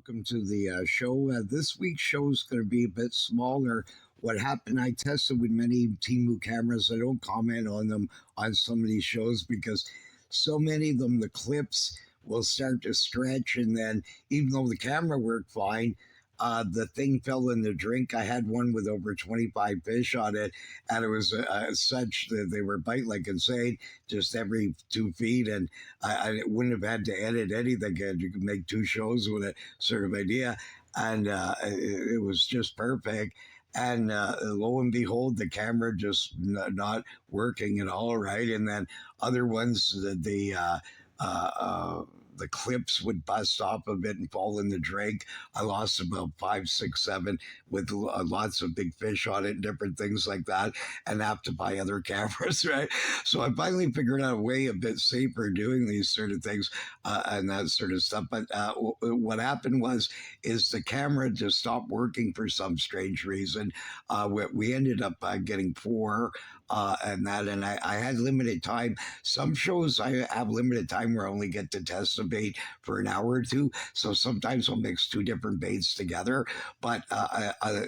Welcome to the show. This week's show is going to be a bit smaller. What happened, I tested with many Temu cameras. I don't comment on them on some of these shows because so many of them, the clips will start to stretch. And then, even though the camera worked fine, the thing fell in the drink. I had one with over 25 fish on it, and it was such that they were biting like insane, just every 2 feet. And I wouldn't have had to edit anything. You could make two shows with it, sort of idea. And it was just perfect. And lo and behold, the camera just not working at all, right? And then other ones, uh, uh, the clips would bust off of it and fall in the drink. I lost about five, six, seven with lots of big fish on it and different things like that, and have to buy other cameras, right? So I finally figured out a way a bit safer doing these sort of things and that sort of stuff. But what happened is the camera just stopped working for some strange reason. We ended up getting four. And I had limited time. Some shows I have limited time where I only get to test a bait for an hour or two. So sometimes I'll mix two different baits together. But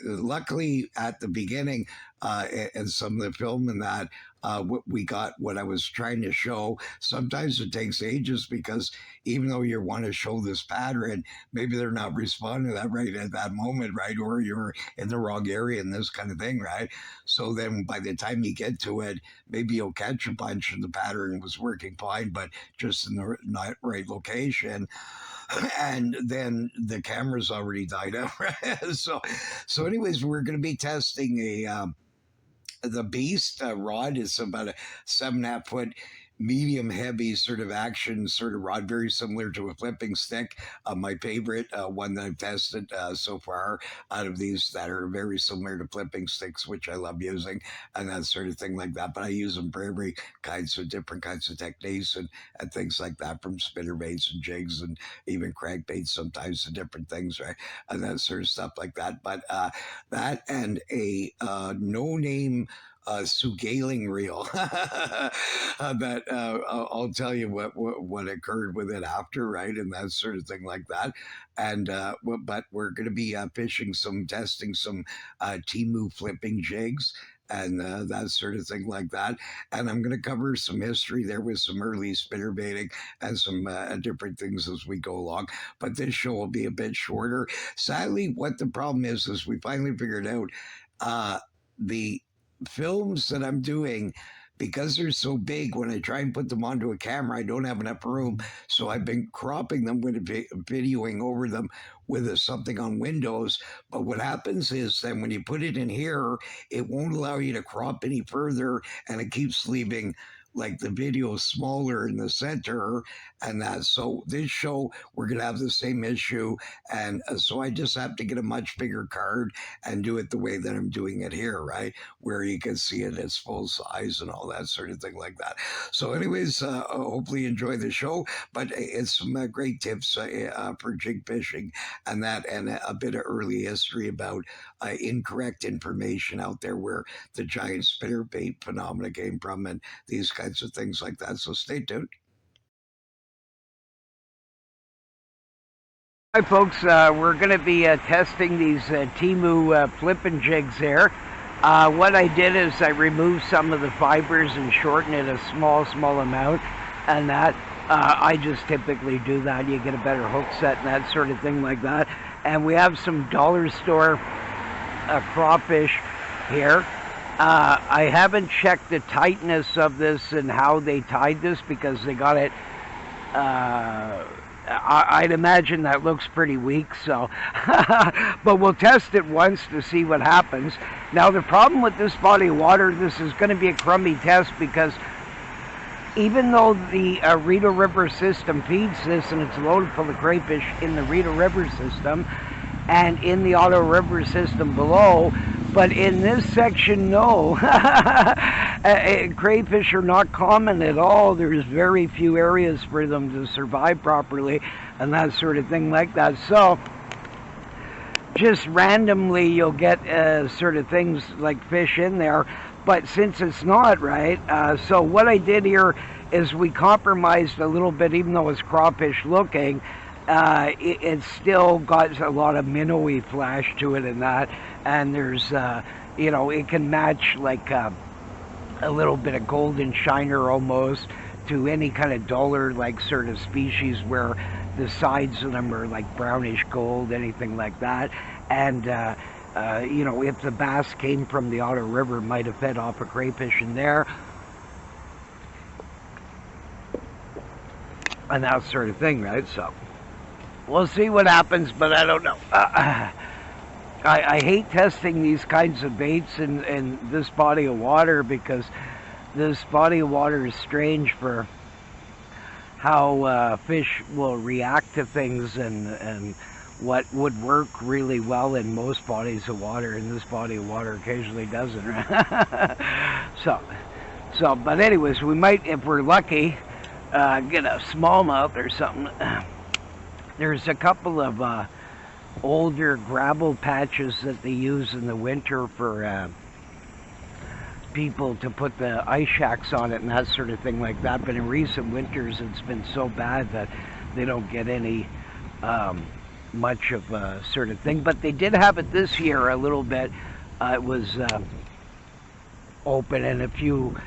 luckily at the beginning and some of the film and that, we got what I was trying to show. Sometimes it takes ages because even though you want to show this pattern, maybe they're not responding to that right at that moment, right? Or you're in the wrong area and this kind of thing, right? So then by the time you get to it, maybe you'll catch a bunch and the pattern was working fine, but just in the not right location. And then the camera's already died out. Right? So anyways, we're going to be testing the beast rod. Is about a 7.5 foot medium heavy sort of action sort of rod, very similar to a flipping stick. My favorite one that I've tested so far out of these that are very similar to flipping sticks, which I love using and that sort of thing like that. But I use them for every kinds of different kinds of techniques and things like that, from spinner baits and jigs and even crankbaits sometimes to different things, right? And that sort of stuff like that. But that and a no name sougayling reel that I'll tell you what occurred with it after, right, and that sort of thing like that. And but we're going to be testing some Temu flipping jigs and that sort of thing like that. And I'm going to cover some history there with some early spinner baiting and some different things as we go along. But this show will be a bit shorter. Sadly, what the problem is we finally figured out the films that I'm doing, because they're so big, when I try and put them onto a camera, I don't have enough room. So I've been cropping them with videoing over them with something on Windows. But what happens is then when you put it in here, it won't allow you to crop any further, and it keeps leaving like the video smaller in the center and that. So this show, we're going to have the same issue. And so I just have to get a much bigger card and do it the way that I'm doing it here, right? Where you can see it its full size and all that sort of thing like that. So anyways, hopefully you enjoy the show, but it's some great tips for jig fishing and that, and a bit of early history about incorrect information out there where the giant spinner bait phenomena came from and these kinds of things like that. So stay tuned. Hi, folks. We're going to be testing these Temu flipping jigs here. What I did is I removed some of the fibers and shortened it a small amount, and that I just typically do that. You get a better hook set and that sort of thing like that. And we have some dollar store crawfish here. I haven't checked the tightness of this and how they tied this because they got it. I'd imagine that looks pretty weak, so but we'll test it once to see what happens. Now the problem with this body of water, this is going to be a crummy test because even though the Rita River system feeds this and it's loaded full of crayfish in the Rita River system and in the Otto River system below, but in this section, no. Crayfish are not common at all. There's very few areas for them to survive properly and that sort of thing like that. So just randomly you'll get sort of things like fish in there, but since it's not, right, so what I did here is we compromised a little bit, even though it's crawfish looking, it's still got a lot of minnowy flash to it and that, and there's it can match like a little bit of golden shiner almost to any kind of duller like sort of species where the sides of them are like brownish gold, anything like that. And if the bass came from the Otter River, might have fed off a crayfish in there, and that sort of thing, right? So we'll see what happens, but I don't know. I hate testing these kinds of baits in this body of water, because this body of water is strange for how fish will react to things, and what would work really well in most bodies of water, in this body of water occasionally doesn't. But anyways, we might, if we're lucky, get a smallmouth or something. There's a couple of older gravel patches that they use in the winter for people to put the ice shacks on it and that sort of thing like that. But in recent winters, it's been so bad that they don't get any much of a sort of thing. But they did have it this year a little bit. It was open in a few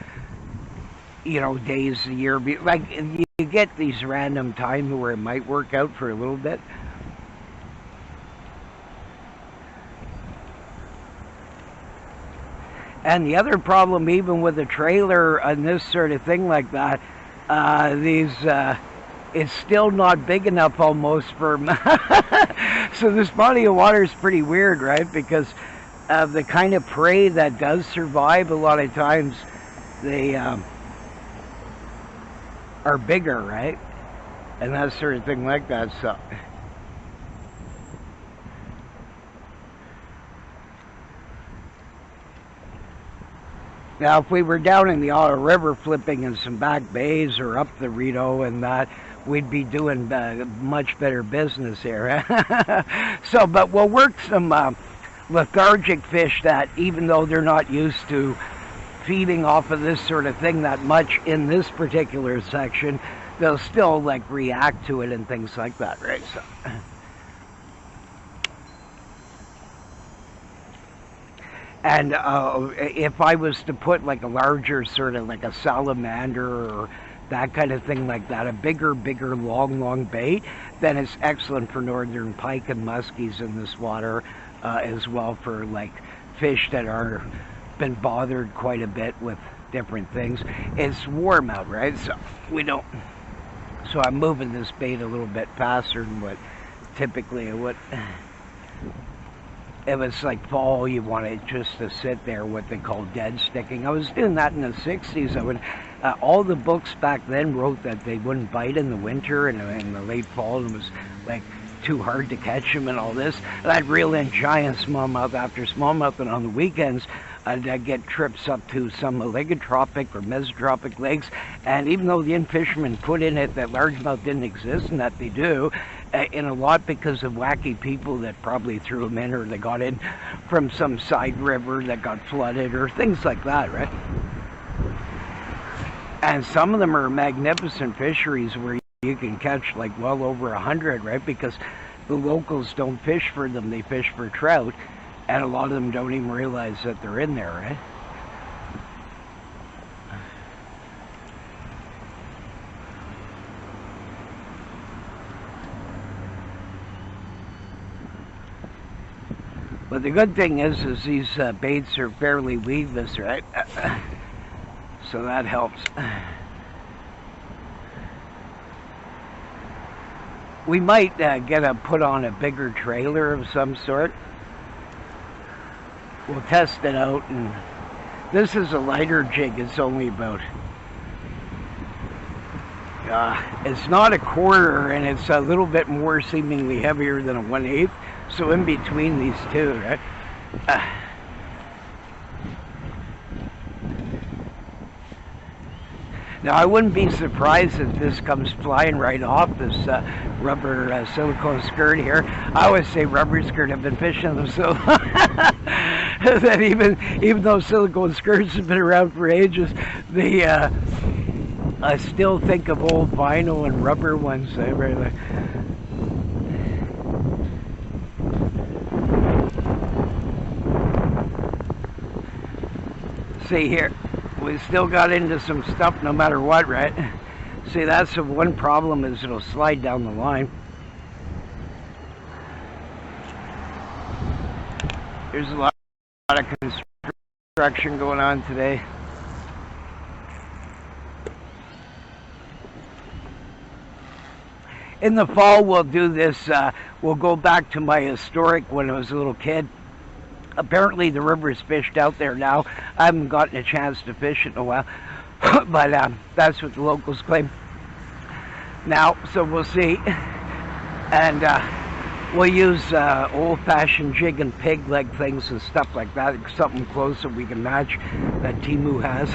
days a year. Like, you get these random times where it might work out for a little bit. And the other problem, even with a trailer and this sort of thing like that, it's still not big enough almost for. So this body of water is pretty weird, right? Because of the kind of prey that does survive, a lot of times they are bigger, right? And that sort of thing like that. So now, if we were down in the Otter River flipping in some back bays or up the Rideau and that, we'd be doing much better business here. But we'll work some lethargic fish that, even though they're not used to feeding off of this sort of thing that much in this particular section, they'll still like react to it and things like that, right? So. And if I was to put like a larger sort of like a salamander or that kind of thing like that, a bigger, long bait, then it's excellent for northern pike and muskies in this water, as well for like fish that are been bothered quite a bit with different things. It's warm out, right? So we don't. So I'm moving this bait a little bit faster than what typically it would. If it's like fall, you want it just to sit there, what they call dead sticking. I was doing that in the 60s. I would, all the books back then wrote that they wouldn't bite in the winter and in the late fall, and it was like too hard to catch them and all this. And I'd reel in giant smallmouth after smallmouth, and on the weekends, I'd get trips up to some oligotropic or mesotropic lakes, and even though the in-fishermen put in it that largemouth didn't exist, and that they do, in a lot because of wacky people that probably threw them in, or they got in from some side river that got flooded, or things like that, right? And some of them are magnificent fisheries where you can catch like well over 100, right? Because the locals don't fish for them, they fish for trout, and a lot of them don't even realize that they're in there, right? But the good thing is these baits are fairly weedless, right? So that helps. We might put on a bigger trailer of some sort. We'll test it out, and this is a lighter jig. It's only about it's not a quarter, and it's a little bit more seemingly heavier than a 1/8. So in between these two, right? Now, I wouldn't be surprised if this comes flying right off this rubber silicone skirt here. I always say rubber skirt. I've been fishing them so that even though silicone skirts have been around for ages, they I still think of old vinyl and rubber ones. See here, we still got into some stuff no matter what, right? See, that's the one problem is it'll slide down the line. There's a lot of construction going on today. In the fall, we'll do this. We'll go back to my historic when I was a little kid. Apparently, the river's fished out there now. I haven't gotten a chance to fish it in a while, but that's what the locals claim. Now, so we'll see. And we'll use old-fashioned jig and pig leg things and stuff like that. Something close that we can match that Temu has.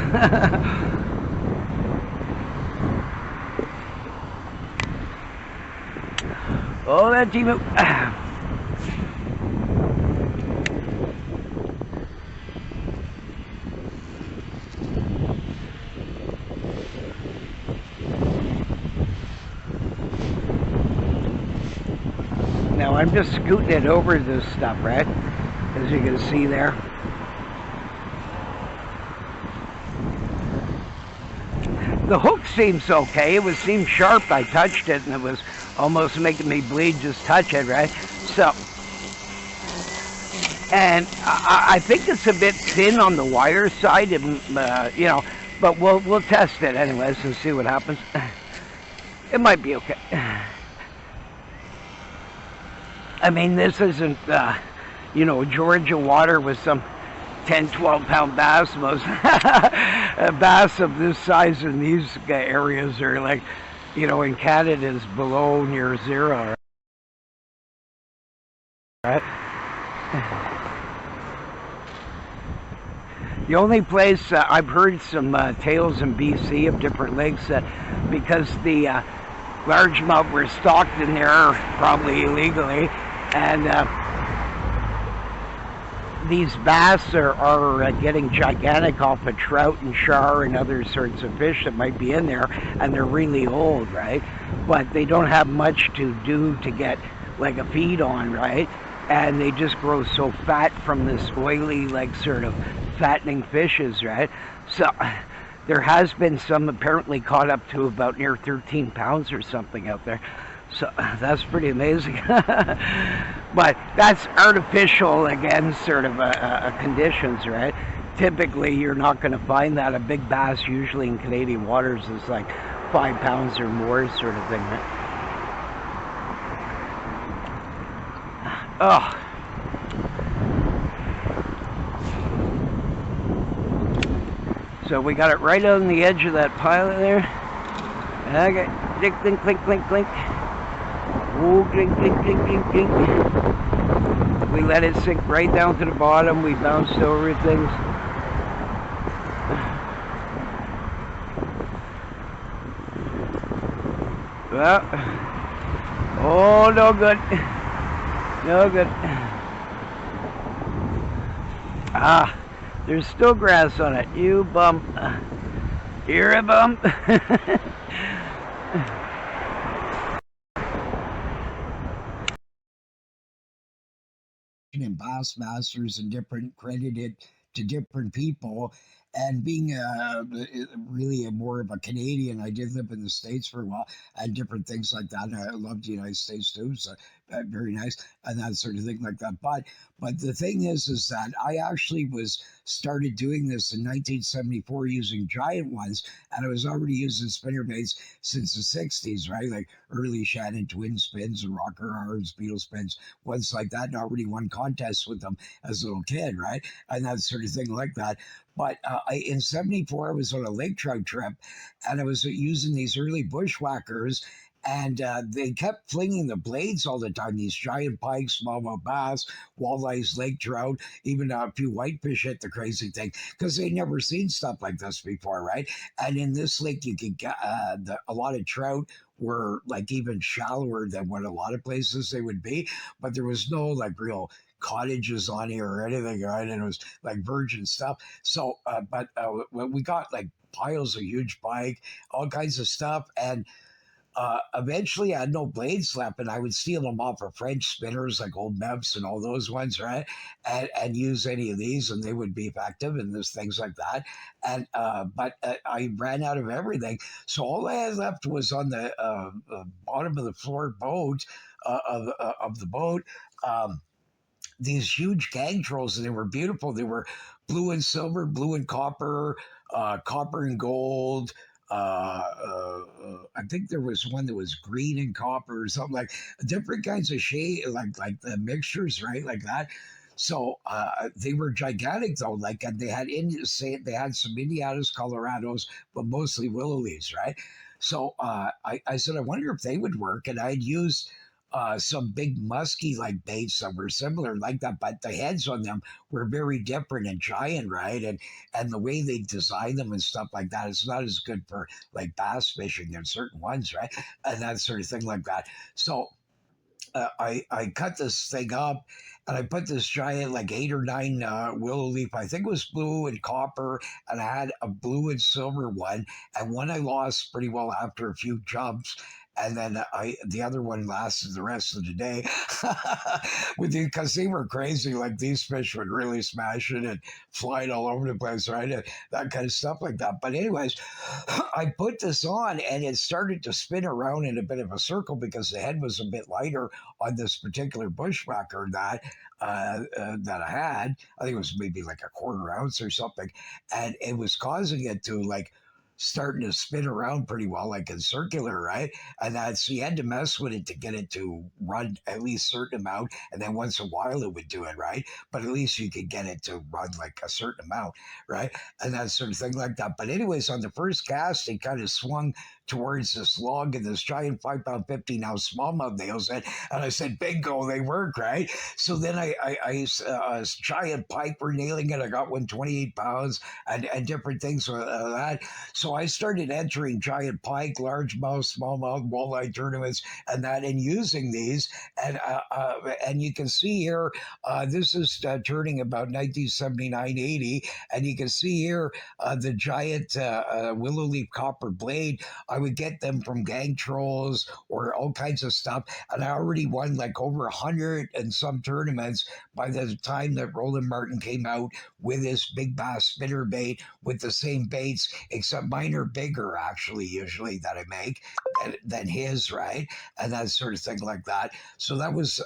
Oh, that Temu. Now I'm just scooting it over this stuff, right? As you can see there. The hook seems okay. It seemed sharp. I touched it and it was almost making me bleed just touch it, right? So, and I think it's a bit thin on the wire side, and, you know, but we'll test it anyways and see what happens. It might be okay. I mean, this isn't, you know, Georgia water with some 10, 12-pound bass. Most bass of this size in these areas are like, you know, in Canada is below near zero, right? The only place I've heard some tales in BC of different lakes because the largemouth were stocked in there probably illegally, and these bass are getting gigantic off of trout and char and other sorts of fish that might be in there, and they're really old, right? But they don't have much to do to get like a feed on, right? And they just grow so fat from this oily, like sort of fattening fishes, right? So there has been some apparently caught up to about near 13 pounds or something out there. So that's pretty amazing. But that's artificial, again, sort of conditions, right? Typically, you're not going to find that. A big bass, usually in Canadian waters, is like 5 pounds or more, sort of thing, right? Oh. So we got it right on the edge of that pile there. Okay, clink, clink, clink, clink, clink. Oh, clink, clink, clink, clink, clink. We let it sink right down to the bottom. We bounced over things. Well, oh, no good. No good. Ah, there's still grass on it. You bump. You're a bump. And Bassmasters and different credited to different people. And being really more of a Canadian, I did live in the States for a while and different things like that. And I loved the United States too, so very nice and that sort of thing like that. But the thing is that I actually was started doing this in 1974 using giant ones, and I was already using spinnerbaits since the 60s, right? Like early Shannon twin spins and rocker arms, beetle spins, ones like that, and already won contests with them as a little kid, right? And that sort of thing like that. But in 74, I was on a lake trout trip and I was using these early bushwhackers, and they kept flinging the blades all the time. These giant pikes, smallmouth bass, walleyes, lake trout, even a few whitefish hit the crazy thing because they'd never seen stuff like this before, right? And in this lake, you could get a lot of trout were like even shallower than what a lot of places they would be, but there was no like real cottages on here or anything, right? And it was like virgin stuff. So, when we got like piles of huge pike, all kinds of stuff, and Eventually I had no blades left, and I would steal them off of French spinners like old Meps and all those ones, right? And use any of these, and they would be effective, and there's things like that. And but I ran out of everything, so all I had left was on the bottom of the floor boat of the boat. These huge gang trolls, and they were beautiful. They were blue and silver, blue and copper, copper and gold. I think there was one that was green and copper or something, like different kinds of shade, like the mixtures, right, like that. So they were gigantic though. Like, and they had they had some Indianas, Colorados, but mostly willow leaves, right? So I said, I wonder if they would work, and I'd use some big musky like baits that were similar like that, but the heads on them were very different and giant, right? And the way they design them and stuff like that, it's not as good for like bass fishing and certain ones, right? And that sort of thing like that. So I cut this thing up, and I put this giant like 8 or 9 willow leaf. I think it was blue and copper, and I had a blue and silver one, and one I lost pretty well after a few jumps. And then the other one lasted the rest of the day, because they were crazy. Like these fish would really smash it and fly it all over the place, right? And that kind of stuff like that. But anyways, I put this on, and it started to spin around in a bit of a circle because the head was a bit lighter on this particular bushwhacker that I had. I think it was maybe like a quarter ounce or something, and it was causing it to like starting to spin around pretty well, like in circular, right? And that's, you had to mess with it to get it to run at least a certain amount, and then once in a while it would do it, right? But at least you could get it to run like a certain amount, right? And that sort of thing like that. But anyways, on the first cast, it kind of swung towards this log and this giant 5 pound 15 ounce smallmouth nails, and I said, bingo, they work, right? So then I giant pike were nailing it. I got one 28 pounds and different things with that. So I started entering giant pike, largemouth, smallmouth, walleye tournaments, and using these. And you can see here, this is turning about 1979-80, and you can see here the giant willow leaf copper blade. I would get them from gang trolls or all kinds of stuff, and I already won like over 100 and some tournaments by the time that Roland Martin came out with his big bass spinner bait with the same baits, except mine are bigger actually usually that I make than his, right? And that sort of thing like that. So that was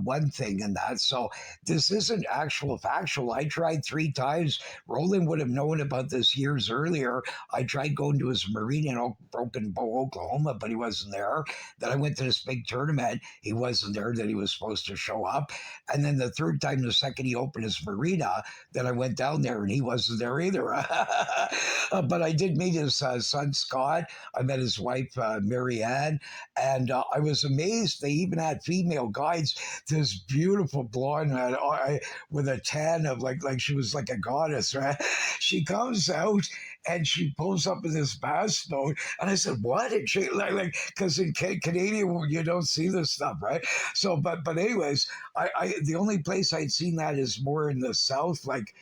one thing in that. So this isn't actual factual. I tried 3 times. Roland would have known about this years earlier. I tried going to his marina in Broken Bow, Oklahoma, but he wasn't there. Then I went to this big tournament. He wasn't there that he was supposed to show up. And then the third time, the second he opened his marina, then I went down there and he wasn't there either. But I did meet his son, Scott. I met his wife, Mary Ann. And I was amazed. They even had female guides. This beautiful blonde with a tan of like she was like a goddess, right? She comes out and she pulls up in this bass boat, and I said, "What?" And she like because in Canadian you don't see this stuff, right? So, but anyways, I the only place I'd seen that is more in the south, like.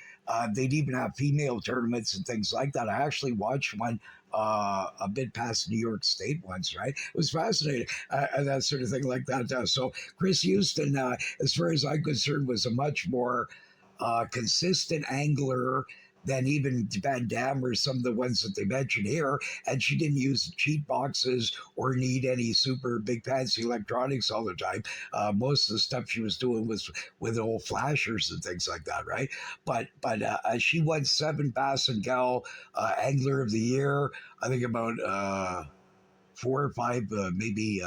They'd even have female tournaments and things like that. I actually watched one a bit past New York State once, right? It was fascinating, and that sort of thing like that. So Chris Houston, as far as I'm concerned, was a much more consistent angler than even Van Dam or some of the ones that they mentioned here. And she didn't use cheat boxes or need any super big fancy electronics all the time. Most of the stuff she was doing was with old flashers and things like that, right? But she won 7 Bass and Gal Angler of the Year. I think about 4 or 5, maybe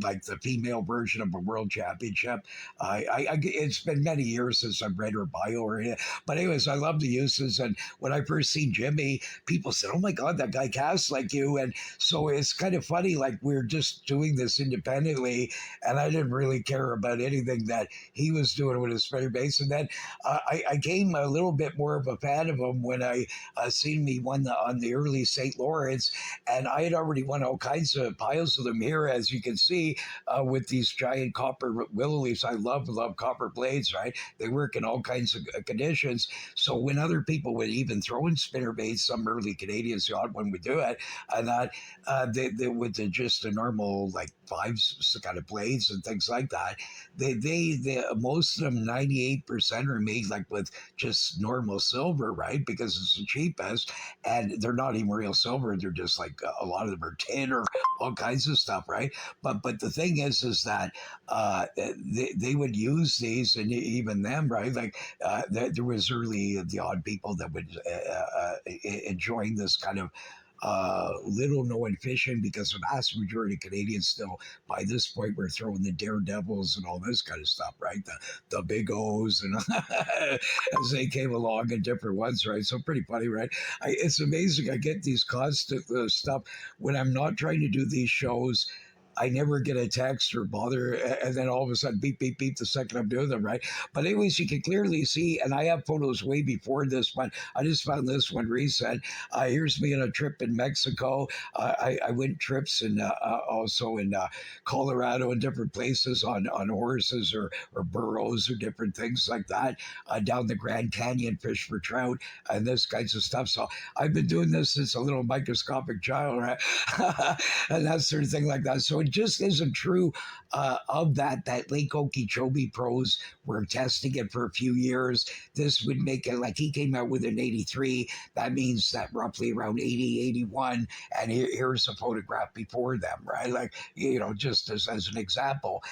like the female version of a world championship. It's been many years since I've read her bio or anything. But anyways, I love the uses. And when I first seen Jimmy, people said, "Oh my God, that guy casts like you." And so it's kind of funny, like we're just doing this independently, and I didn't really care about anything that he was doing with his spinner bass. And then I came a little bit more of a fan of him when I seen me won on the early St. Lawrence, and I had already won all kinds piles of them here, as you can see, with these giant copper willow leaves. I love copper blades, right? They work in all kinds of conditions. So when other people would even throw in spinner baits, some early Canadians, the odd one would do it, and that they would just a normal like five kind of blades and things like that. They most of them 98% are made like with just normal silver, right? Because it's the cheapest, and they're not even real silver. They're just like a lot of them are tin or all kinds of stuff, right? But the thing is that they would use these, and even them, right? Like there was early the odd people that would enjoying this kind of little known fishing, because the vast majority of Canadians still by this point were throwing the daredevils and all this kind of stuff, right? The big O's and as they came along and different ones, right? So pretty funny, right? It's amazing. I get these constant stuff when I'm not trying to do these shows. I never get a text or bother, and then all of a sudden, beep, beep, beep, the second I'm doing them, right? But anyways, you can clearly see, and I have photos way before this, but I just found this one recent. Here's me on a trip in Mexico. I went trips and also in Colorado and different places on horses or burros or different things like that. Down the Grand Canyon, fish for trout and this kinds of stuff. So I've been doing this since a little microscopic child, right? And that sort of thing like that. So it just isn't true of that Lake Okeechobee pros were testing it for a few years. This would make it like he came out with an 83. That means that roughly around 80, 81. And here's a photograph before them, right? Like, just as an example.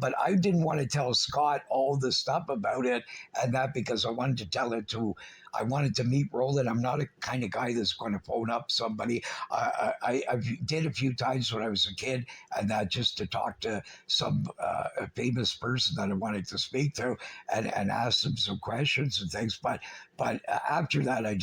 But I didn't want to tell Scott all the stuff about it, and that because I wanted to tell it to, I wanted to meet Roland. I'm not a kind of guy that's going to phone up somebody. I did a few times when I was a kid, and just to talk to some famous person that I wanted to speak to and ask them some questions and things. But after that, I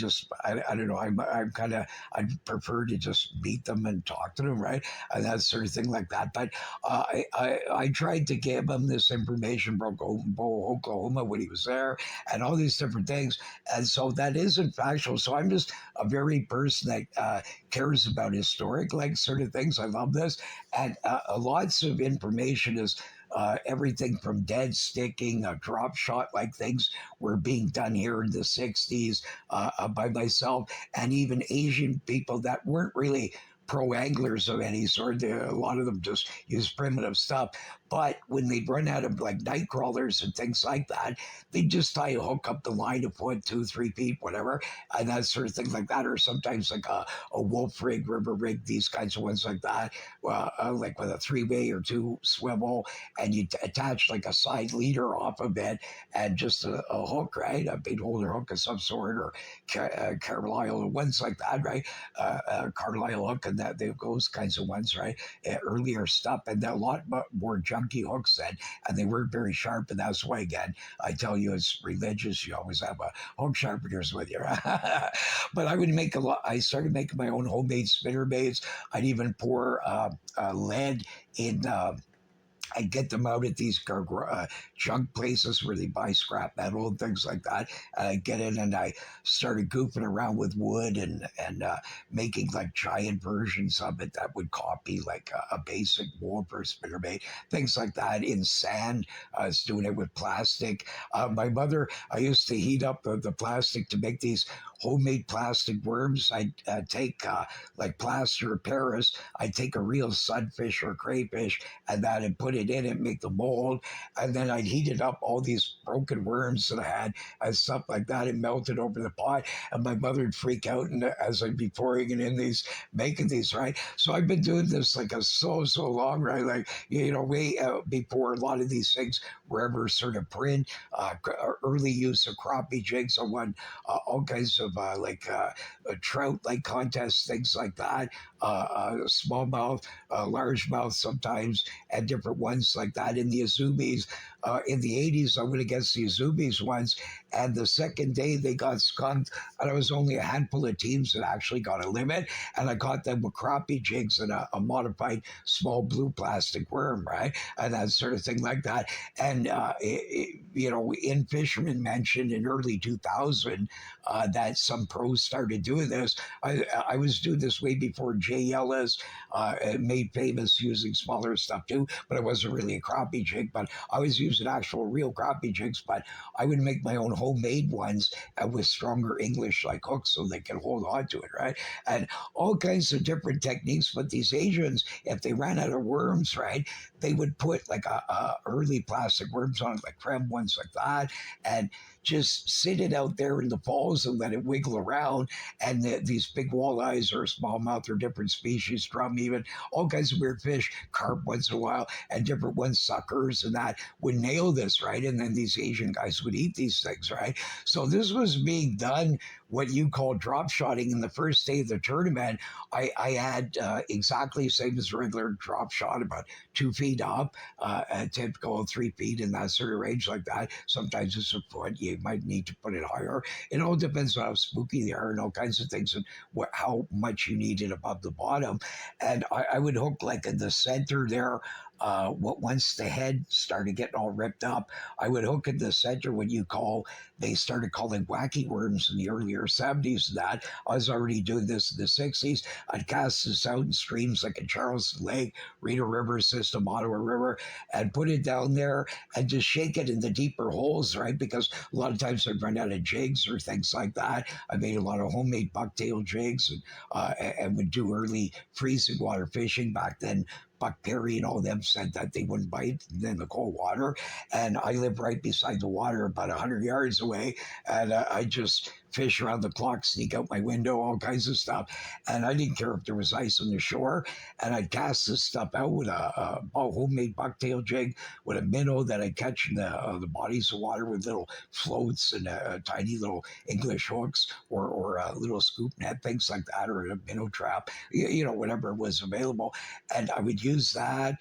don't know. I'm kind of, I prefer to just meet them and talk to them, right? And that sort of thing like that. But I tried to give him this information from Oklahoma when he was there and all these different things. And so that isn't factual. So I'm just a very person that cares about historic like sort of things. I love this. And lots of information is everything from dead sticking, drop shot like things were being done here in the 60s by myself, and even Asian people that weren't really pro anglers of any sort. A lot of them just use primitive stuff. But when they'd run out of like night crawlers and things like that, they'd just tie a hook up the line a foot, 2, 3 feet, whatever, and that sort of thing like that. Or sometimes like a wolf rig, river rig, these kinds of ones like that, like with a 3-way or 2 swivel, and you attach like a side leader off of it and just a hook, right? A bait holder hook of some sort, or Carlisle ones like that, right? Carlisle hook and those kinds of ones, right? Earlier stuff, and a lot more junky hooks then, and they weren't very sharp, and that's why, again, I tell you, it's religious. You always have a hook sharpeners with you. But I would make a lot. I started making my own homemade spinner baits. I'd even pour lead in. I get them out at these junk places where they buy scrap metal and things like that. And I get in and I started goofing around with wood and making like giant versions of it that would copy like a basic mold for a spinnerbait, things like that. In sand, I was doing it with plastic. My mother, I used to heat up the plastic to make these homemade plastic worms. I'd take like plaster of Paris. I'd take a real sunfish or crayfish and that and put it in it, make the mold, and then I'd heat it up, all these broken worms that I had and stuff like that, and melt it over the pot. And my mother would freak out, and as I'd be pouring it in these, making these, right? So I've been doing this like so long, right? Like way before a lot of these things were ever sort of print. Early use of crappie jigs. I won all kinds of trout like contests, things like that. Smallmouth, largemouth sometimes, and different ones like that. In the Azumis, in the 80s, I went against the Azumis once, and the second day they got skunked, and it was only a handful of teams that actually got a limit, and I got them with crappie jigs and a modified small blue plastic worm, right? And that sort of thing like that. And, in Fisherman mentioned in early 2000, that some pros started doing this. I was doing this way before Jay Ellis made famous using smaller stuff too, but I wasn't really a crappie jig. But I was using actual real crappie jigs, but I would make my own homemade ones with stronger English like hooks so they can hold on to it, right? And all kinds of different techniques. But these Asians, if they ran out of worms, right, they would put like a early plastic worms on it, like creme ones like that, and just sit it out there in the falls and let it wiggle around. And these big walleyes or smallmouth or different species, drum even, all kinds of weird fish, carp once in a while, and different ones, suckers and that, would nail this, right? And then these Asian guys would eat these things, right? So this was being done, what you call drop shotting. In the first day of the tournament, I had exactly the same as regular drop shot, about 2 feet up, a typical 3 feet in that sort of range like that. Sometimes it's a foot. You might need to put it higher. It all depends on how spooky they are and all kinds of things, and how much you need it above the bottom. And I would hook like in the center there. Once the head started getting all ripped up, I would hook in the center what you call, they started calling wacky worms in the earlier 70s. That I was already doing this in the 60s. I'd cast this out in streams like in Charleston Lake, Rita River system, Ottawa River, and put it down there and just shake it in the deeper holes, right? Because a lot of times I'd run out of jigs or things like that. I made a lot of homemade bucktail jigs, and would do early freezing water fishing back then. Buck Perry and all of them said that they wouldn't bite in the cold water. And I live right beside the water, about 100 yards away. And I just fish around the clock, sneak out my window, all kinds of stuff. And I didn't care if there was ice on the shore. And I'd cast this stuff out with a homemade bucktail jig with a minnow that I'd catch in the bodies of water with little floats and tiny little English hooks, or a little scoop net, things like that, or a minnow trap, whatever was available. And I would use that.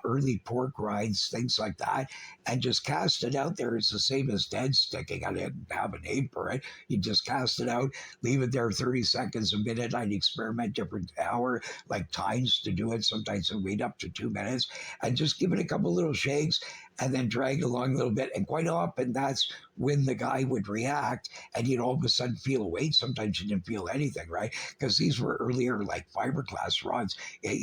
Early pork rinds, things like that, and just cast it out there. It's the same as dead sticking. I didn't have a name for it. You just cast it out, leave it there 30 seconds, a minute. I'd experiment different hour, like times to do it. Sometimes I'd wait up to 2 minutes and just give it a couple little shakes and then drag along a little bit. And quite often that's when the guy would react and you'd all of a sudden feel a weight. Sometimes you didn't feel anything, right? Because these were earlier like fiberglass rods.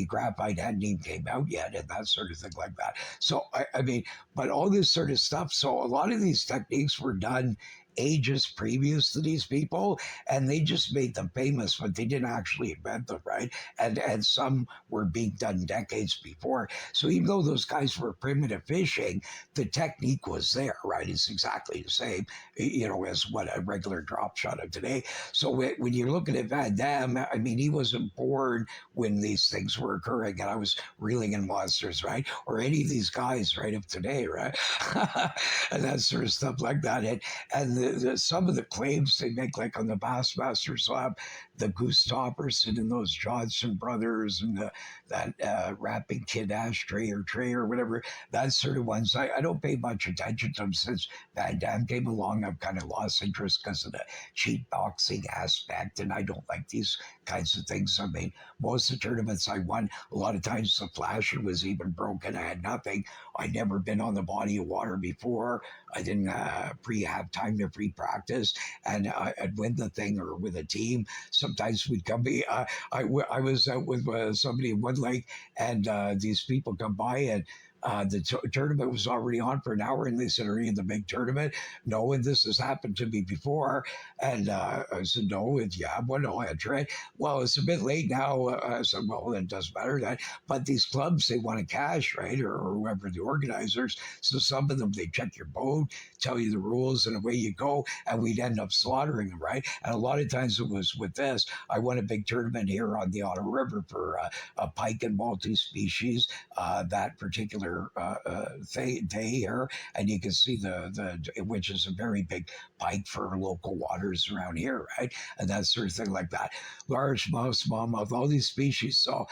Graphite hadn't even came out yet and that sort of thing like that. So, I mean, but all this sort of stuff. So a lot of these techniques were done ages previous to these people, and they just made them famous, but they didn't actually invent them, right? And some were being done decades before. So even though those guys were primitive fishing, the technique was there, right? It's exactly the same, as what a regular drop shot of today. So when you're looking at Van Damme, I mean, he wasn't born when these things were occurring, and I was reeling in monsters, right? Or any of these guys, right, of today, right? And that sort of stuff like that. And some of the claims they make, like on the Bassmasters Lab, the Goose Topperson and those Johnson brothers and that rapping kid Ashtray or Trey or whatever, that sort of ones. I don't pay much attention to them since Van Damme came along. I've kind of lost interest because of the cheap boxing aspect, and I don't like these kinds of things. I mean, most of the tournaments I won, a lot of times the flasher was even broken. I had nothing. I'd never been on the body of water before. I didn't have time to pre-practice, and I'd win the thing or with a team. Sometimes we'd come be. I was out with somebody in Wood Lake, and these people come by and. The tournament was already on for an hour, and they said, "Are you in the big tournament?" No, and this has happened to me before. And I said, "No, yeah, well, no, I tried." Well, it's a bit late now. I said, "Well, it doesn't matter that." But these clubs, they want to cash, right, or whoever the organizers. So some of them, they check your boat, tell you the rules, and away you go. And we'd end up slaughtering them, right? And a lot of times it was with this. I won a big tournament here on the Ottawa River for a pike and multi-species. That particular day here, and you can see which is a very big pike for local waters around here, right? And that sort of thing like that. Largemouth, smallmouth, all these species. So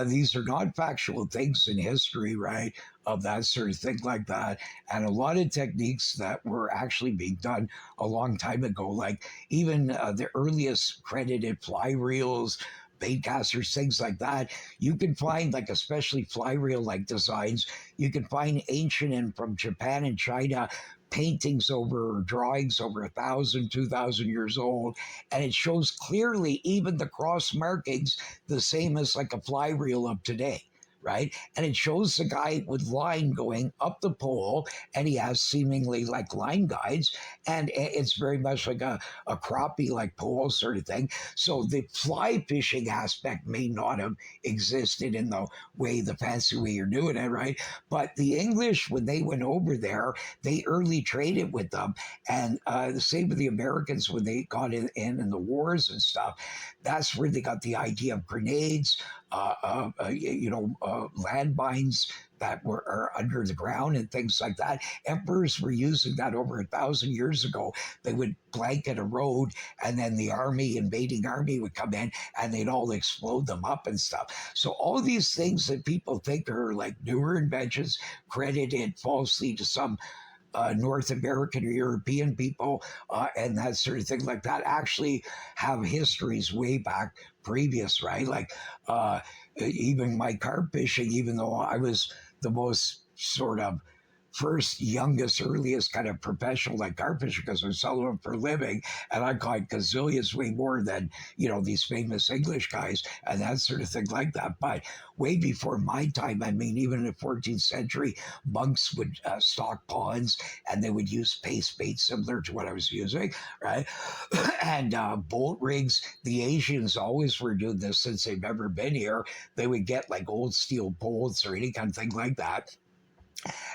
these are not factual things in history, right? Of that sort of thing like that. And a lot of techniques that were actually being done a long time ago, like even the earliest credited fly reels bait casters, things like that. You can find, like, especially fly reel like designs. You can find ancient and from Japan and China paintings over or drawings over 1,000, 2,000 years old, and it shows clearly even the cross markings the same as like a fly reel of today. Right. And it shows the guy with line going up the pole, and he has seemingly like line guides, and it's very much like a crappie like pole sort of thing. So the fly fishing aspect may not have existed in the way, the fancy way you're doing it, right? But the English, when they went over there, they early traded with them. And the same with the Americans when they got in the wars and stuff. That's where they got the idea of grenades, landmines that are under the ground and things like that. Emperors were using that over 1,000 years ago. They would blanket a road, and then the invading army would come in, and they'd all explode them up and stuff. So all these things that people think are like newer inventions, credited falsely to some North American or European people, and that sort of thing like that, actually have histories way back previous, right? Like even my carp fishing, even though I was the most sort of first, youngest, earliest kind of professional like carp fisher, because I was selling them for a living, and I caught gazillions way more than these famous English guys and that sort of thing like that. But way before my time, I mean, even in the 14th century, monks would stock ponds, and they would use paste bait similar to what I was using, right? And bolt rigs. The Asians always were doing this since they've ever been here. They would get like old steel bolts or any kind of thing like that,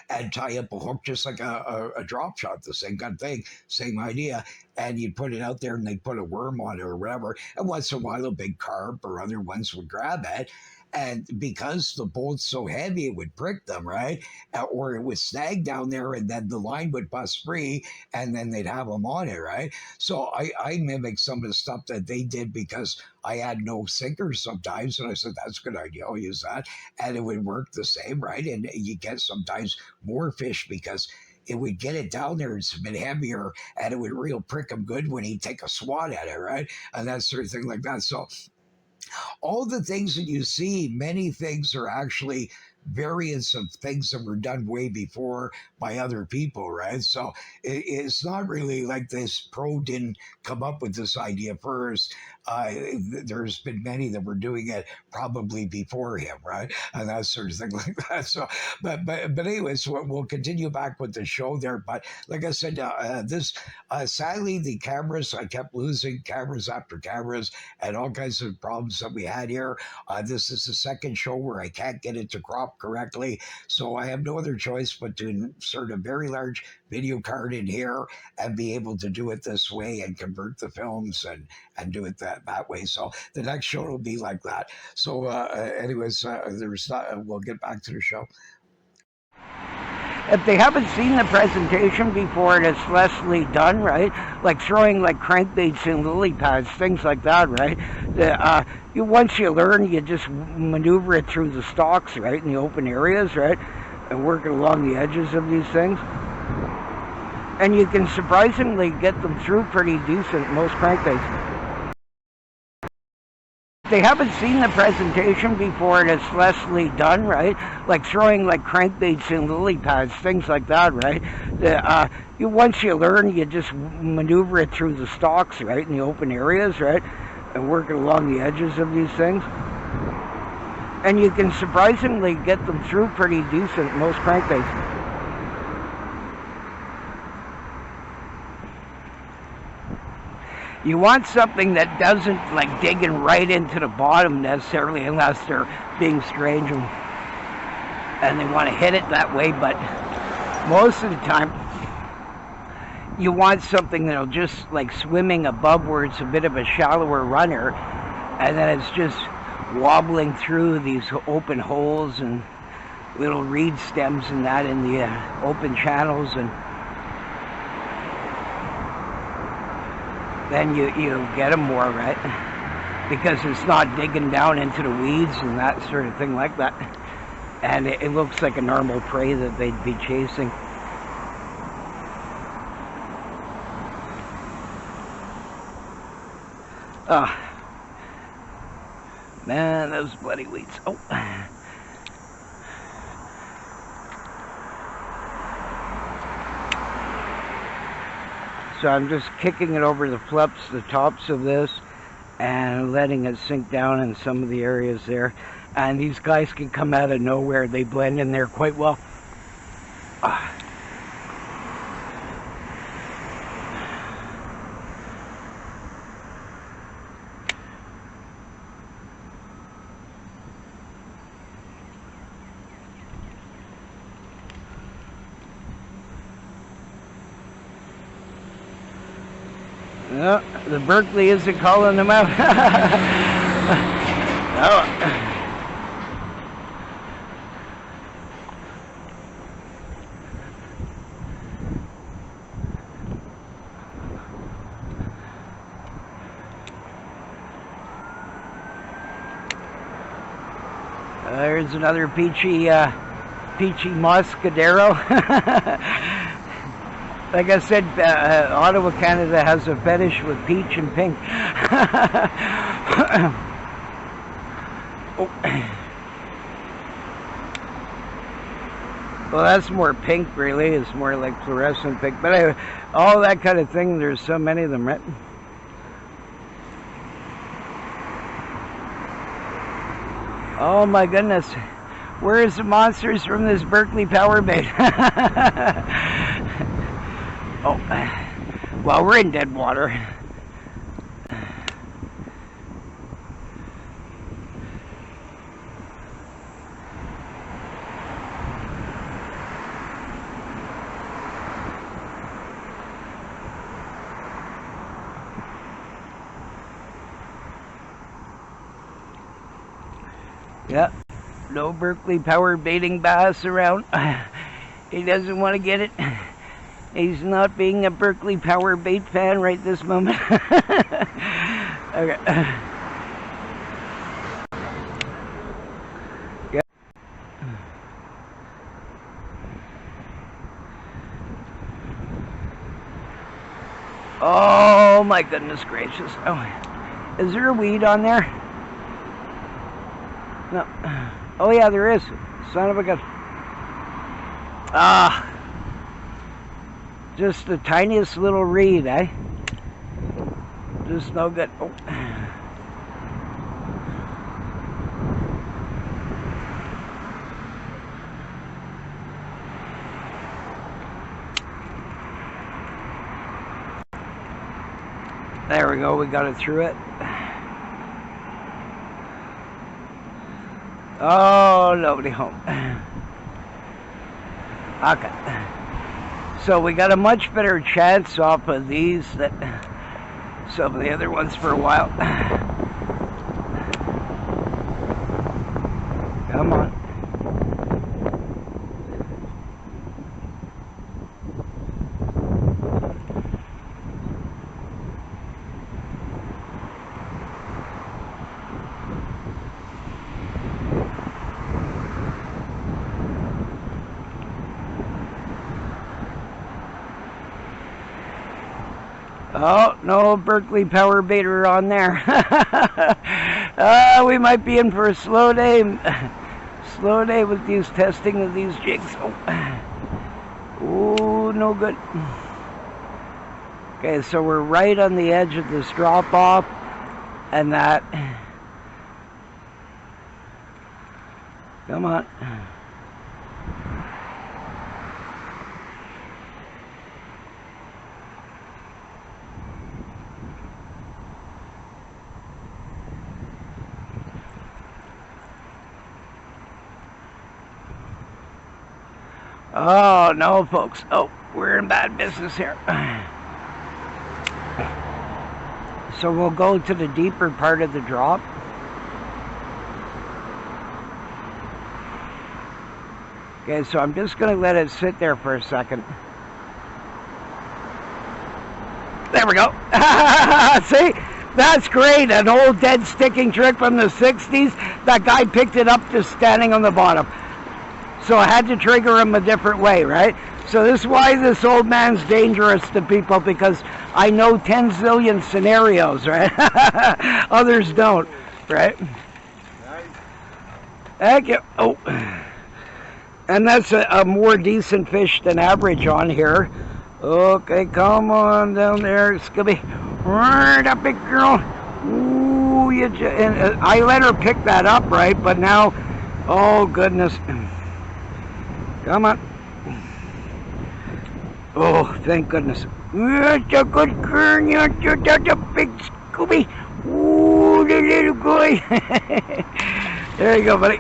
and tie up a hook just like a drop shot, the same kind of thing, same idea. And you'd put it out there, and they'd put a worm on it or whatever. And once in a while, a big carp or other ones would grab it. And because the bolt's so heavy, it would prick them, right? Or it would snag down there, and then the line would bust free, and then they'd have them on it, right? So I mimicked some of the stuff that they did because I had no sinkers sometimes. And I said, that's a good idea. I'll use that. And it would work the same, right? And you get sometimes more fish because it would get it down there. It's a bit heavier, and it would real prick him good when he'd take a swat at it, right? And that sort of thing like that. So all the things that you see, many things are actually variants of things that were done way before by other people, right? So it's not really like this pro didn't come up with this idea first. There's been many that were doing it probably before him, right? And that sort of thing like that. So, but anyways, we'll continue back with the show there. But like I said, sadly, the cameras, I kept losing cameras after cameras, and all kinds of problems that we had here. This is the second show where I can't get it to crop correctly, so I have no other choice but to insert a very large video card in here and be able to do it this way and convert the films and do it that way. So the next show will be like that. So anyways, we'll get back to the show. If they haven't seen the presentation before, it's Leslie done, right? Like throwing like crankbaits in lily pads, things like that, right? Once you learn, you just maneuver it through the stalks, right, in the open areas, right, and work it along the edges of these things. And you can surprisingly get them through pretty decent, most crankbaits. They haven't seen the presentation before, and it's Leslie done, right? Like throwing like crankbaits in lily pads, things like that, right? Once you learn, you just maneuver it through the stalks, right, in the open areas, right, and work it along the edges of these things. And you can surprisingly get them through pretty decent, most crankbaits. You want something that doesn't like digging right into the bottom necessarily, unless they're being strange and they want to hit it that way. But most of the time, you want something that'll just like swimming above where it's a bit of a shallower runner, and then it's just wobbling through these open holes and little reed stems and that in the open channels, and then you get them more, right? Because it's not digging down into the weeds and that sort of thing like that. And it looks like a normal prey that they'd be chasing. Man, those bloody weeds. Oh. So I'm just kicking it over the flips, the tops of this, and letting it sink down in some of the areas there. And these guys can come out of nowhere. They blend in there quite well. No, the Berkeley isn't calling them out. Oh. There's another peachy Moscadero. Like I said, Ottawa, Canada has a fetish with peach and pink. Oh. Well, that's more pink, really. It's more like fluorescent pink. But anyway, all that kind of thing, there's so many of them, right? Oh my goodness. Where's the monsters from this Berkeley power bait? Oh, well, we're in dead water. Yep, no Berkeley power baiting bass around. He doesn't want to get it. He's not being a Berkeley power bait fan right this moment. Okay. Yeah. Oh my goodness gracious. Oh, is there a weed on there? No. Oh yeah, there is. Son of a gun. Ah. Just the tiniest little reed, eh? Just no good. Oh. There we go, we got it through it. Oh, nobody home. Okay. So we got a much better chance off of these than some of the other ones for a while. Come on. Oh, no Berkeley power baiter on there. We might be in for a slow day. Slow day with these testing of these jigs. Oh, no good. Okay, so we're right on the edge of this drop off and that. Come on. Oh, no, folks. Oh, we're in bad business here. So we'll go to the deeper part of the drop. Okay, so I'm just going to let it sit there for a second. There we go. See? That's great. An old dead sticking trick from the 60s. That guy picked it up just standing on the bottom. So I had to trigger him a different way, right? So this is why this old man's dangerous to people, because I know 10 zillion scenarios, right? Others don't, right? Thank you. Oh, and that's a more decent fish than average on here. Okay, come on down there, Scooby. Right up, big girl. Ooh, and I let her pick that up, right? But now, oh goodness. Come on. Oh, thank goodness. That's a good girl. That's a big Scooby. Ooh, the little boy. There you go, buddy.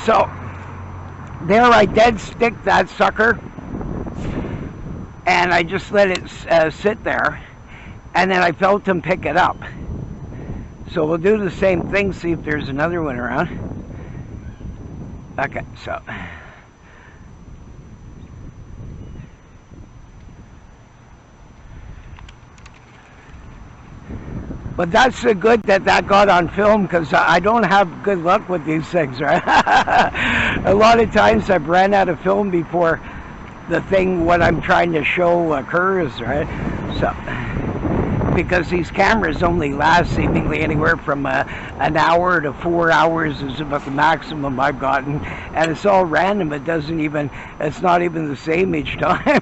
So, there I dead stick that sucker, and I just let it sit there, and then I felt him pick it up. So we'll do the same thing, see if there's another one around. Okay, so. But that's good that that got on film, because I don't have good luck with these things, right? A lot of times I've ran out of film before the thing what I'm trying to show occurs, right? So, because these cameras only last seemingly anywhere from an hour to 4 hours is about the maximum I've gotten, and it's all random. It's not even the same each time,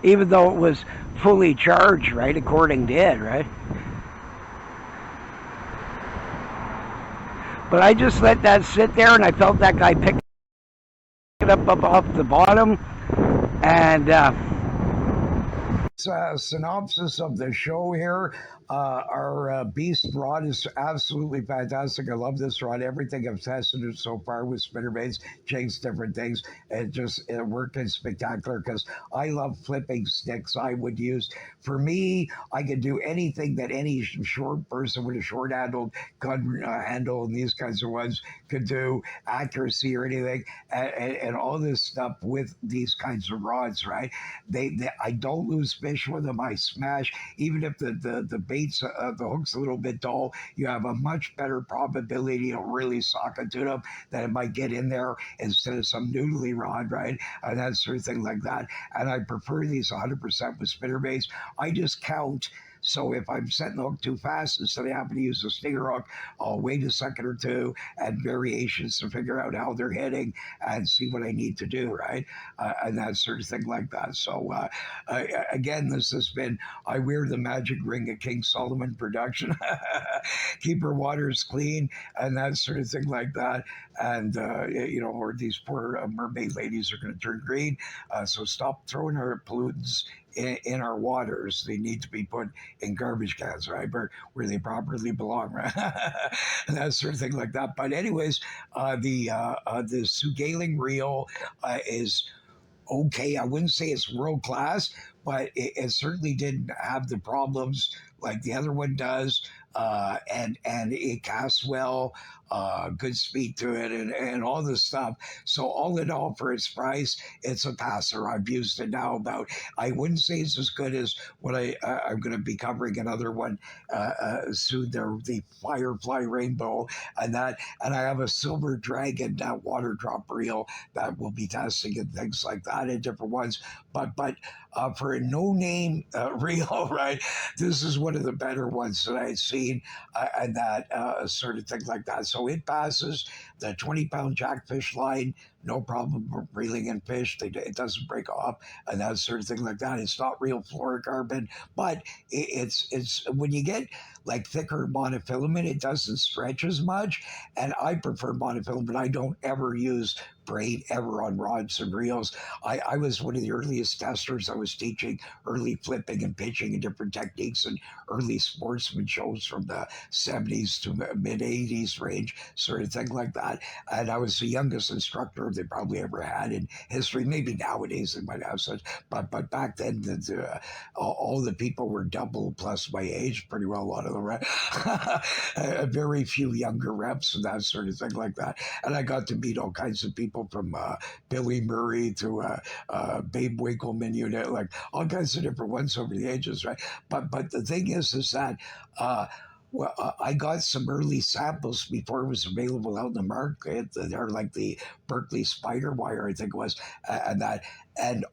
even though it was fully charged, right, according to it, right? But I just let that sit there, and I felt that guy pick it up off the bottom, and Synopsis of the show here. Our Beast rod is absolutely fantastic. I love this rod. Everything I've tested it so far with spinnerbaits, jigs, different things, it working spectacular because I love flipping sticks. I would use, for me, I could do anything that any short person with a short handled gun handle and these kinds of ones could do, accuracy or anything, and all this stuff with these kinds of rods, right? I don't lose fish with them. I smash, even if the baits, the hook's a little bit dull, you have a much better probability to really sock it to them that it might get in there instead of some noodly rod, right? And that sort of thing like that. And I prefer these 100% with spinner baits. I just count. So if I'm setting the hook too fast, instead of having to use a stinger hook, I'll wait a second or two and variations to figure out how they're hitting and see what I need to do, right? And that sort of thing like that. So again, this has been I Wear the Magic Ring of King Solomon production. Keep her waters clean and that sort of thing like that. And or these poor mermaid ladies are going to turn green. So stop throwing our pollutants in our waters. They need to be put in garbage cans, right, where they properly belong, right, and that sort of thing like that. But anyways, the sougayling reel is okay. I wouldn't say it's world class, but it certainly didn't have the problems like the other one does. And it casts well, good speed to it, and all this stuff. So all in all, for its price, it's a passer. I've used it now about. I wouldn't say it's as good as what I'm going to be covering another one soon. The Firefly Rainbow, and I have a Silver Dragon water drop reel that we'll be testing and things like that and different ones. But for a no name reel, right? This is one of the better ones that I'd seen, and that sort of thing like that. So it passes the 20-pound jackfish line, no problem reeling in fish. It doesn't break off, and that sort of thing like that. It's not real fluorocarbon, but it's when you get like thicker monofilament, it doesn't stretch as much. And I prefer monofilament. I don't ever use braid ever on rods and reels. I was one of the earliest testers. I was teaching early flipping and pitching and different techniques and early sportsman shows from the 70s to mid 80s range, sort of thing like that. And I was the youngest instructor they probably ever had in history. Maybe nowadays they might have such, but back then all the people were double plus my age, pretty well a lot of them, right? Very few younger reps and that sort of thing like that. And I got to meet all kinds of people from Billy Murray to Babe Winkleman, like all kinds of different ones over the ages, right? But the thing is that I got some early samples before it was available out in the market. They're like the Berkeley spider wire, I think it was, and that. And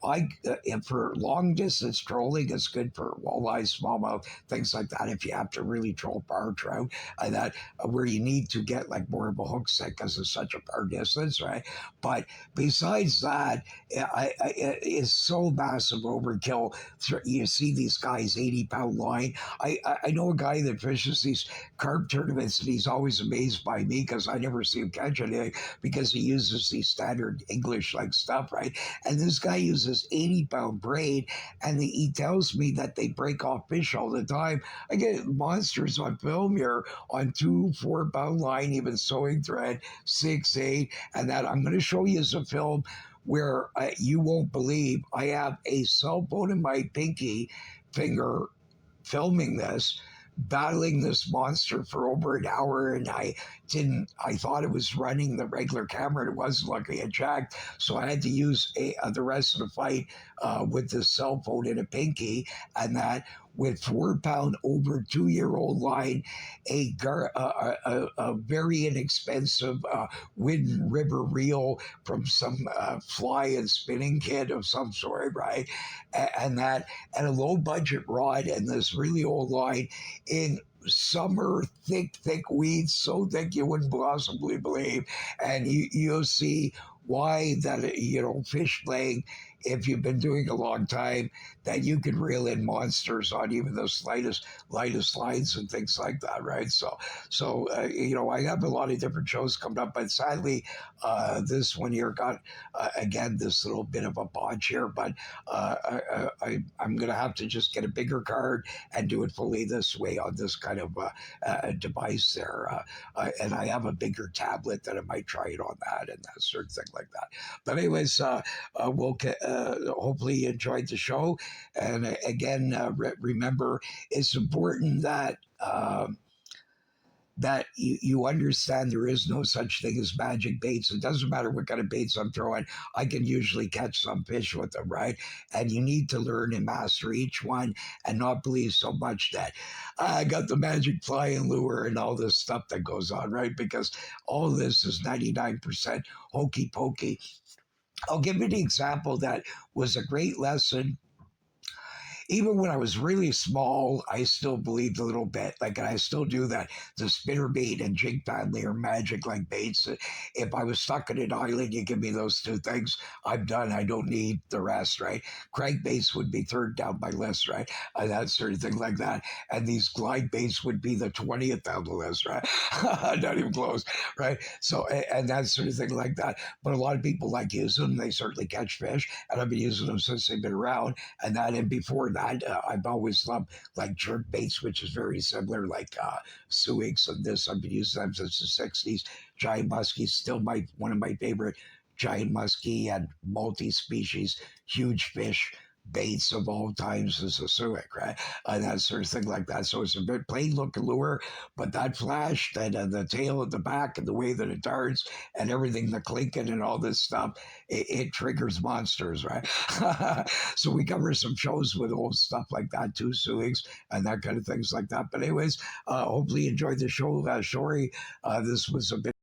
for long distance trolling, it's good for walleye, smallmouth, things like that. If you have to really troll bar trout, that where you need to get like more of a hook set because it's such a far distance, right? But besides that, it's so massive overkill. You see these guys 80-pound line. I know a guy that fishes these carp tournaments, and he's always amazed by me because I never see him catch anything because he uses these standard English like stuff, right? And this guy uses 80-pound braid, and he tells me that they break off fish all the time. I get monsters on film here on 2 4-pound line, even sewing thread, 6 8, and that I'm going to show you some film where you won't believe I have a cell phone in my pinky finger filming this, battling this monster for over an hour, and I thought it was running the regular camera, and it wasn't. Luckily it jacked, so I had to use the rest of the fight with the cell phone in a pinky, and that with 4-pound over 2-year-old line, a very inexpensive Wind River reel from some fly and spinning kit of some sort, right? And a low budget rod and this really old line in summer thick weeds, so thick you wouldn't possibly believe. And you'll see why that, fish playing, if you've been doing a long time, that you can reel in monsters on even the lightest lines and things like that, right? So I have a lot of different shows coming up, but sadly this one here got again this little bit of a bodge here, but I'm gonna have to just get a bigger card and do it fully this way on this kind of device there, and I have a bigger tablet that I might try it on that and that sort of thing like that. But anyways, we'll hopefully you enjoyed the show. And again, remember, it's important that you understand there is no such thing as magic baits. It doesn't matter what kind of baits I'm throwing. I can usually catch some fish with them, right? And you need to learn and master each one and not believe so much that I got the magic flying lure and all this stuff that goes on, right? Because all this is 99% hokey pokey. I'll give you an example that was a great lesson. Even when I was really small, I still believed a little bit. Like, I still do that. The spinner bait and jig family are magic like baits. If I was stuck in an island, you give me those two things, I'm done. I don't need the rest, right? Crankbaits would be third down my list, right? That sort of thing like that. And these glide baits would be the 20th down the list, right? Not even close, right? So, and that sort of thing like that. But a lot of people like using them. They certainly catch fish. And I've been using them since they've been around. And before that, I've always loved like jerk baits, which is very similar, like suigs and this. I've been using them since the 60s. Giant muskie, still one of my favorite giant muskie and multi-species, huge fish baits of all times is a suic, right? That sort of thing like that. So it's a bit plain looking lure, but that flash, that the tail at the back and the way that it darts and everything, the clinking and all this stuff, it triggers monsters, right? So we cover some shows with old stuff like that too, suigs and that kind of things like that. But anyways, hopefully you enjoyed the show, Shory. This was a bit